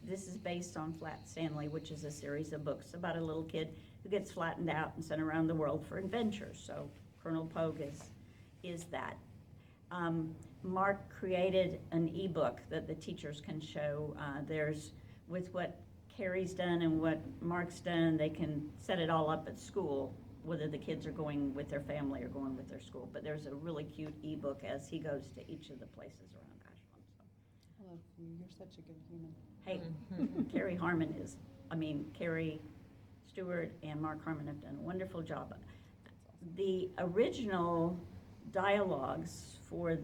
this is based on Flat Stanley, which is a series of books about a little kid who gets flattened out and sent around the world for adventures. So Colonel Pogue is that. Mark created an ebook that the teachers can show. With what Carrie's done and what Mark's done, they can set it all up at school, whether the kids are going with their family or going with their school. But there's a really cute ebook as he goes to each of the places around Ashland. So, I love you. You're such a good human. hey, Carrie Stewart and Mark Harmon have done a wonderful job. The original dialogues for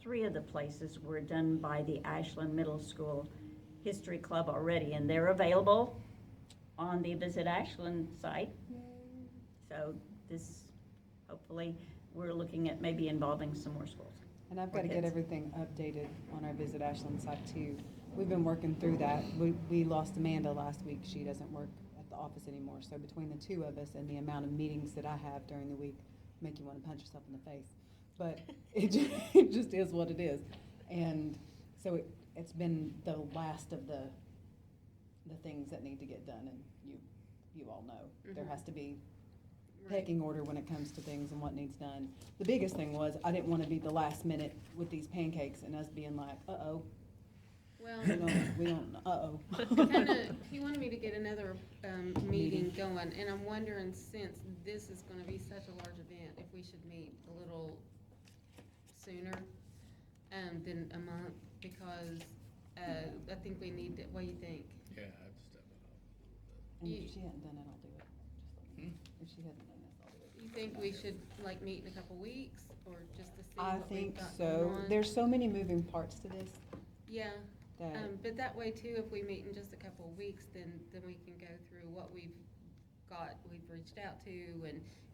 3 of the places were done by the Ashland Middle School History Club already, and they're available on the Visit Ashland site. So hopefully, we're looking at maybe involving some more schools. And I've got to get kids. everything updated on our Visit Ashland site too. We've been working through that. We lost Amanda last week. She doesn't work at the office anymore. So between the 2 of us and the amount of meetings that I have during the week, make you want to punch yourself in the face. But it just is what it is. And so it's been the last of the things that need to get done, and you all know. There has to be pecking order when it comes to things and what needs done. The biggest thing was I didn't want to be the last minute with these pancakes and us being like, uh-oh, Well, we don't, uh-oh. he wanted me to get another, meeting going, and I'm wondering, since this is gonna be such a large event, if we should meet a little sooner, than a month, because, I think we need to, what do you think? Yeah, I'd step it up a little bit. And You- if she hadn't done it, I'll do it. Just let me know. If she hasn't done this, I'll do it. you think we should, like, meet in a couple weeks, or just to see I what we've think got going so. on? There's so many moving parts to this Yeah, that, but that way too, if we meet in just a couple of weeks, then we can go through what we've reached out to,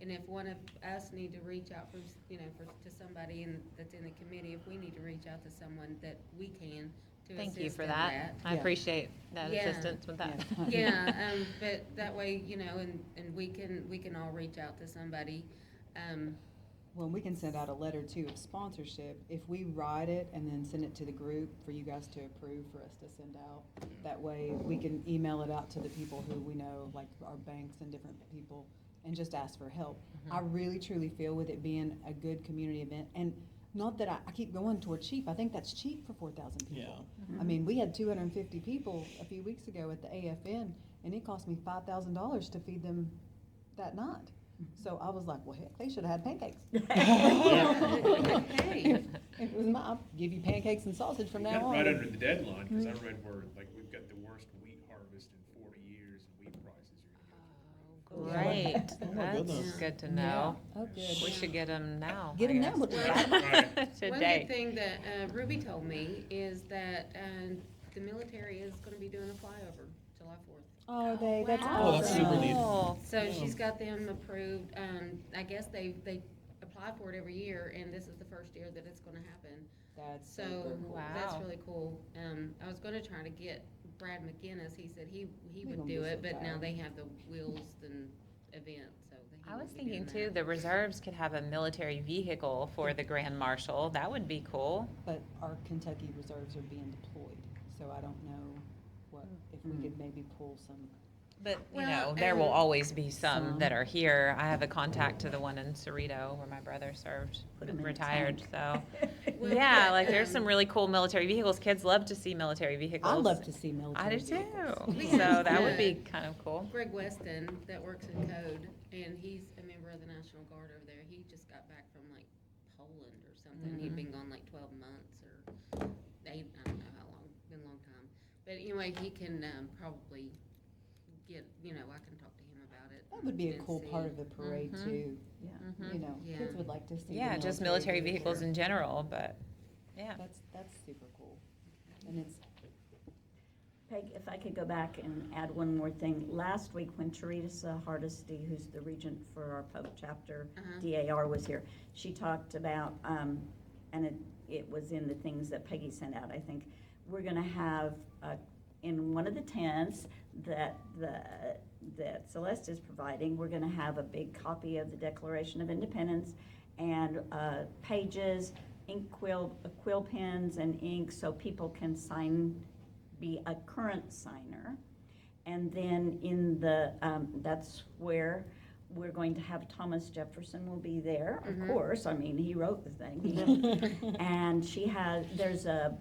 and if one of us need to reach out for, to somebody that's in the committee, if we need to reach out to someone, that we can to Thank you assist for in that. I Yeah. appreciate that Yeah. assistance with that. Yeah. Yeah, but that way, and we can all reach out to somebody. well, we can send out a letter too of sponsorship. If we write it and then send it to the group for you guys to approve for us to send out. That way, we can email it out to the people who we know, like our banks and different people, and just ask for help. I really truly feel with it being a good community event, and not that I keep going toward cheap, I think that's cheap for 4,000 people. I mean, we had 250 people a few weeks ago at the AFN, and it cost me $5,000 to feed them that night. So I was like, well, heck, they should have had pancakes. Hey, It was I'll give you pancakes and sausage from now on. Right under the deadline, because I read where, like, we've got the worst wheat harvest in 40 years, and wheat prices are gonna Great, Oh my that's goodness. good to know. Oh, good. We should get them now. Get I 'em now, guess. look at Right. one Today. good thing that Ruby told me is that the military is gonna be doing a flyover July 4th. Oh, that's wow. Oh, that's super neat. Oh. So she's got them approved. I guess they apply for it every year, and this is the first year that it's gonna happen. That's So super cool. that's Wow. really cool. I was gonna try to get Brad McGinnis. He said he You're would gonna do be it, so but now proud. they have the wheels and event, so he I was won't be doing thinking too, that. the reserves could have a military vehicle for the Grand Marshal. That would be cool. But our Kentucky reserves are being deployed, so I don't know if we could maybe pull some. But, you Well, know, there will and- always be some Some. that are here. I have a contact to the one in Cerrito where my brother served, Put 'em in a retired, tank. so. Well, Yeah, but, like there's some really cool military vehicles. Kids love to see military vehicles. I love to see military I do too. vehicles. We So have that would be good- kind of cool. Greg Weston, that works in code, and he's a member of the National Guard over there. He just got back from like Poland or something. He'd been gone like 12 months or 8, I don't know how long, been a long time. But anyway, he can probably get, I can talk to him about it. That would be a and cool part see. of the parade Mhm. too. Yeah. Yeah. Kids would like to see. the Yeah, just military vehicles in general, but, yeah. That's super cool. And it's, Peg, if I could go back and add one more thing. Last week, when Teresa Hardesty, who's the regent for our Pope chapter, Uh-huh. DAR, was here, she talked about, and it was in the things that Peggy sent out, I think, we're gonna have, in one of the tents that Celeste is providing, we're gonna have a big copy of the Declaration of Independence and pages, quill pens and ink, so people can be a current signer. And then in the, that's where we're going to have Thomas Jefferson will be there, of course, I mean, he wrote the thing. And there's a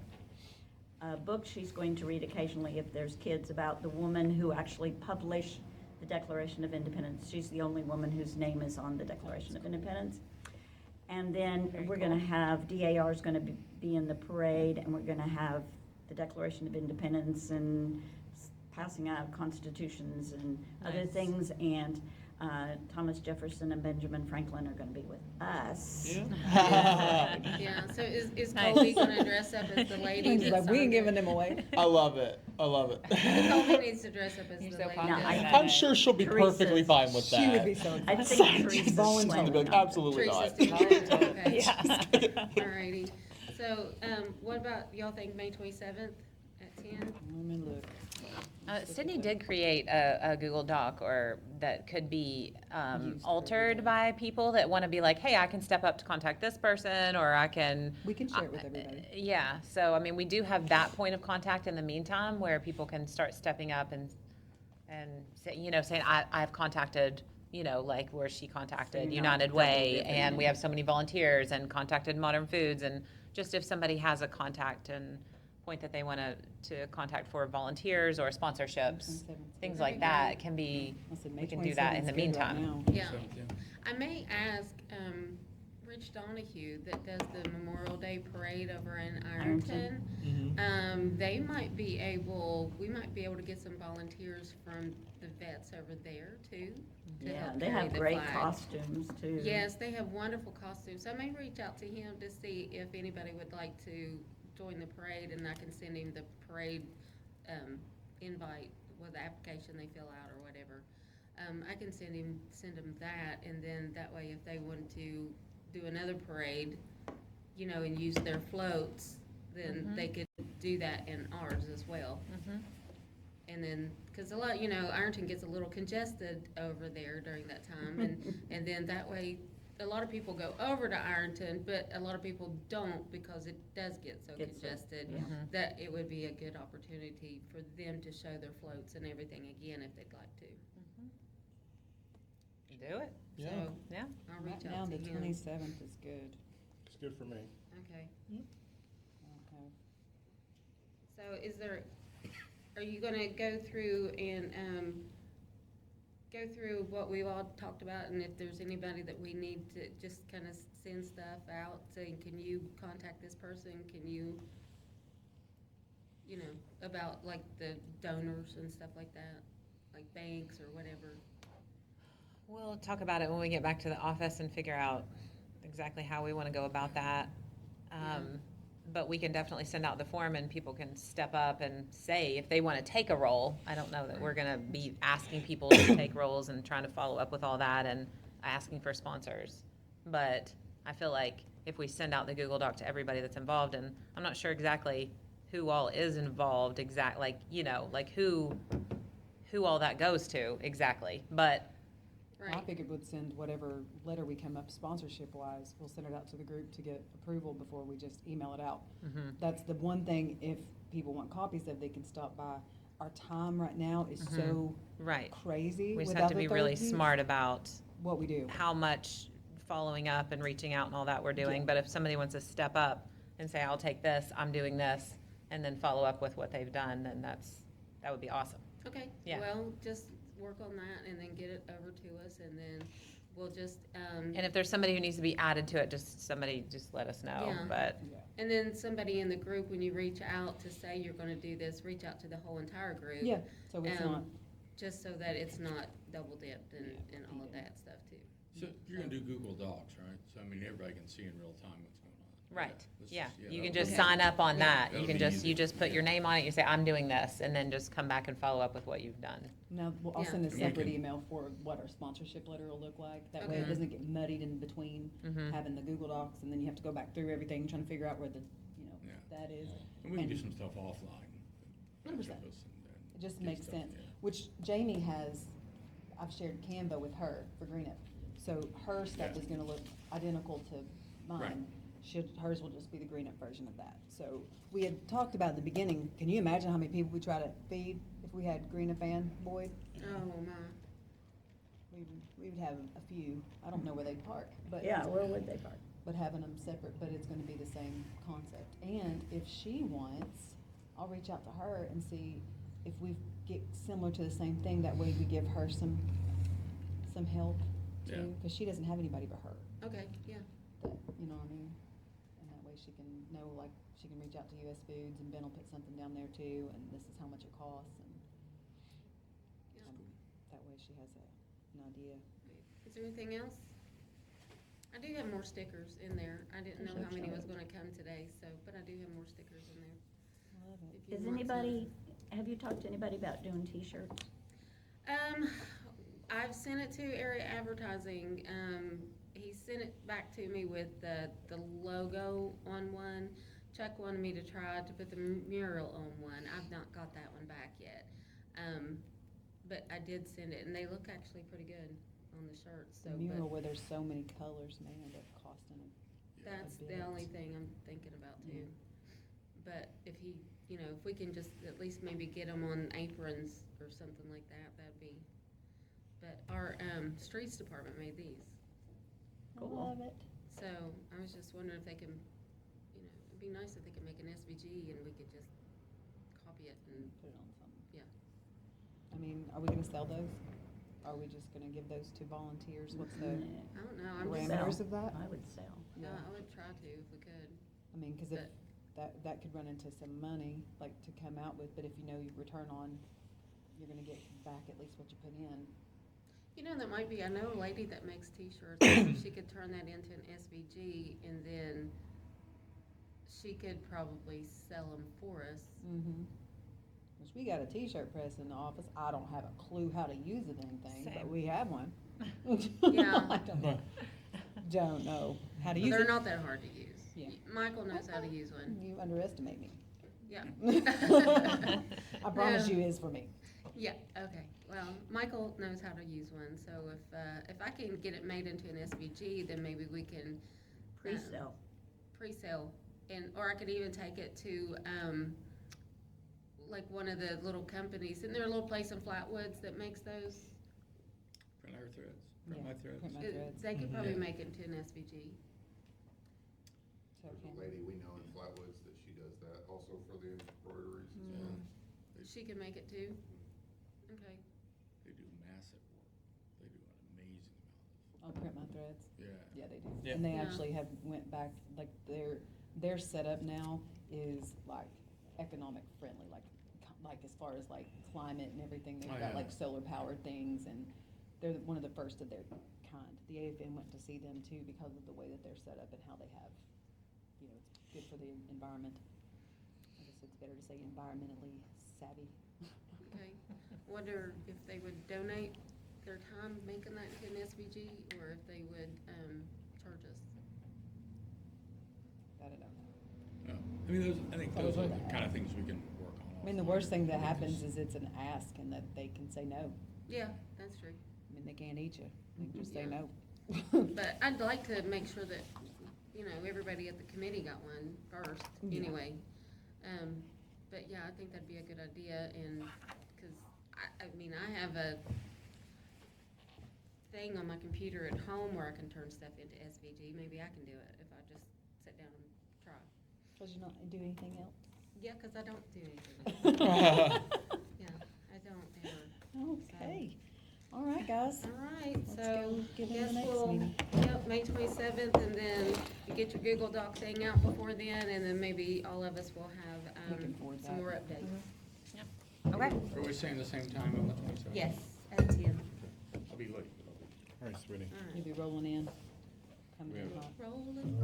book she's going to read occasionally if there's kids about the woman who actually published the Declaration of Independence. She's the only woman whose name is on the Declaration of Independence. And then Very we're cool. gonna have, DAR is gonna be in the parade, and we're gonna have the Declaration of Independence and passing out constitutions and other Nice. things, and Thomas Jefferson and Benjamin Franklin are gonna be with us. Yeah, so is Nice. Colby gonna dress up as the lady? he's that like, we ain't signed giving it? them away. I love it. I love it. Colby needs to dress up as You're the so lady. popular. No, I- that- I'm sure she'll be Teresa's- perfectly fine with that. She would be so I excited. think Teresa's volunteering. She'd be like, planning on it. absolutely Teresa's not. doing it, okay. Yeah. Alrighty, so, what about, y'all think May 27th at 10? Let me look. Sydney did create a Google Doc that could be Used for altered everybody. by people that want to be like, hey, I can step up to contact this person, or I can. We can share it with everybody. Yeah, so I mean, we do have that point of contact in the meantime where people can start stepping up and say, saying, I've contacted, like where she contacted you're not United double Way, dipping. and we have so many volunteers, and contacted Modern Foods, and just if somebody has a contact and point that they want to contact for volunteers or sponsorships, 27th. things like that can be, I said May we can do that in 27th the 's good right meantime. now. Yeah. I may ask, Rich Donahue that does the Memorial Day Parade over in Ironton. Ironton. They might be able, we might be able to get some volunteers from the vets over there too. to Yeah, help they carry have the great flag. costumes too. Yes, they have wonderful costumes. So I may reach out to him to see if anybody would like to join the parade, and I can send him the parade invite with the application they fill out or whatever. I can send them that, and then that way if they wanted to do another parade, you know, and use their floats, then they could do that in ours as well. And then, because a lot, you know, Ironton gets a little congested over there during that time, and then that way, a lot of people go over to Ironton, but a lot of people don't because it does get so Gets so- congested yeah. that it would be a good opportunity for them to show their floats and everything again if they'd like to. Do it. Yeah. So Yeah. I'll Right reach now, out to the him. 27th is good. It's good for me. Okay. Okay. So are you gonna go through and, go through what we've all talked about, and if there's anybody that we need to just kind of send stuff out, saying, can you contact this person, can you, you know, about like the donors and stuff like that, like banks or whatever? We'll talk about it when we get back to the office and figure out exactly how we want to go about that. But we can definitely send out the form and people can step up and say if they want to take a role. I don't know that we're going to be asking people to take roles and trying to follow up with all that and asking for sponsors. But I feel like if we send out the Google Doc to everybody that's involved, and I'm not sure exactly who all is involved, like, you know, like who all that goes to exactly. But I Right, figured we'd send whatever letter we come up sponsorship-wise, we'll send it out to the group to get approval before we just email it out. That's the one thing, if people want copies of, they can stop by. Our time right now is so right. crazy We just with have to other be really therapies, smart about what we do. how much following up and reaching out and all that we're doing. Yeah. But if somebody wants to step up and say, I'll take this, I'm doing this, and then follow up with what they've done, then that would be awesome. okay. Yeah. Well, just work on that and then get it over to us, and then we'll just, And if there's somebody who needs to be added to it, just let us know. Yeah. But and then somebody in the group, when you reach out to say you're gonna do this, reach out to the whole entire group. Yeah, so it's not, Just so that it's not double dipped and all of that stuff too. So you're gonna do Google Docs, right? So I mean, everybody can see in real time what's going on. right, Let's yeah, just- you can that'll just be- sign up on that. That'll You can be just, easy. you just put your name on it, you say, I'm doing this, and then just come back and follow up with what you've done. now, I'll Yeah. send a And we separate can- email for what our sponsorship letter will look like. That way it Okay. doesn't get muddied in between having the Google Docs, and then you have to go back through everything, trying to figure out where the, you know, Yeah. that is. And we can do And- some stuff offline. 100%. Catch up and It just get makes stuff, sense, yeah. which Jamie has, I've shared Canva with her for Greenup. So her stuff Yeah. is gonna look identical to Right. mine. Hers will just be the Greenup version of that. So we had talked about at the beginning, can you imagine how many people we try to feed if we had Greenup and Boyd? Oh, my. We would have a few, I don't know where they'd park, but. Yeah, where would they park? But having them separate, but it's gonna be the same concept. And if she wants, I'll reach out to her and see if we get similar to the same thing, that way we give her some help Yeah. too, cause she doesn't have anybody but her, Okay, yeah. that, you know what I mean? And that way she can know, like, she can reach out to US Foods and Ben will put something down there too, and this is how much it costs, and that way she has an idea. Is there anything else? I do have more stickers in there. I didn't know how many was gonna come today, so, but I do have more stickers in there. Love it. if you Is want some. anybody, have you talked to anybody about doing t-shirts? I've sent it to Area Advertising. He sent it back to me with the logo on one. Chuck wanted me to try to put the mural on one. I've not got that one back yet. But I did send it, and they look actually pretty good on the shirts, so. The but mural where there's so many colors may end up costing them. That's a the bit. only thing I'm thinking about too. But if he, you know, if we can just at least maybe get them on aprons or something like that, that'd be. But our, streets department made these. I love it. So I was just wondering if they can, you know, it'd be nice if they could make an SVG and we could just copy it and, Put it on something. yeah. I mean, are we gonna sell those? are we just gonna give those to volunteers? What's the I don't know, I'm just, parameters of that? I would sell. yeah, I would try to if we could. I mean, cause if, But- that could run into some money, like, to come out with, but if you know you return on, you're gonna get back at least what you put in. You know, that might be, I know a lady that makes t-shirts, maybe she could turn that into an SVG, and then she could probably sell them for us. Mm-hmm. Which we got a t-shirt press in the office, I don't have a clue how to use the dang thing, but Same. we have one. Yeah. I don't know how to use They're it. not that hard to use. Yeah. Michael knows how to use one, You underestimate me. yeah. I promise No. you is for me. Yeah, okay, well, Michael knows how to use one, so if I can get it made into an SVG, then maybe we can. Pre-sale. Pre-sale, and, or I could even take it to, like one of the little companies, isn't there a little place in Flatwoods that makes those? Print our threads, Yeah, print my threads. print my threads. They could Mhm. probably Yeah. make it into an SVG. So, There's okay. a lady we know in Flatwoods that she does that also for the embroideries as Mm. well. She can make it too? Okay, They do massive work. They do an amazing amount I'll print my threads. of, yeah. Yeah, they do. Yeah. And they Yeah. actually have went back, like, their setup now is like economic friendly, like as far as like climate and everything. They've Oh, got yeah. like solar powered things, and they're one of the first of their kind. The AFN went to see them too because of the way that they're set up and how they have, you know, it's good for the environment. I guess it's better to say environmentally savvy. okay. Wonder if they would donate their time making that into an SVG, or if they would, charge us. I don't know. No. I mean, I think those are the kind of things we can work on. I mean, the worst thing that happens is it's an ask and that they can say no. Yeah, that's true. I mean, they can't eat you. They can just say Yeah. no. But I'd like to make sure that, you know, everybody at the committee got one first, Yeah. anyway. But yeah, I think that'd be a good idea, and, cause I mean, I have a thing on my computer at home where I can turn stuff into SVG, maybe I can do it if I just sit down and try. Does you not do anything else? Yeah, cause I don't do anything. Yeah, I don't ever. Okay. All right, guys. All right, Let's so go get in the guess next we'll, meeting. yep, May 27th, and then you get your Google Doc thing out before then, and then maybe all of us will have Looking forward to some that. more updates. Okay. Are we saying the same time on the 27th? Yes, at 10. I'll be late. All right, sweetie. All You'll right. be rolling in. Coming in Yeah. hot. Rolling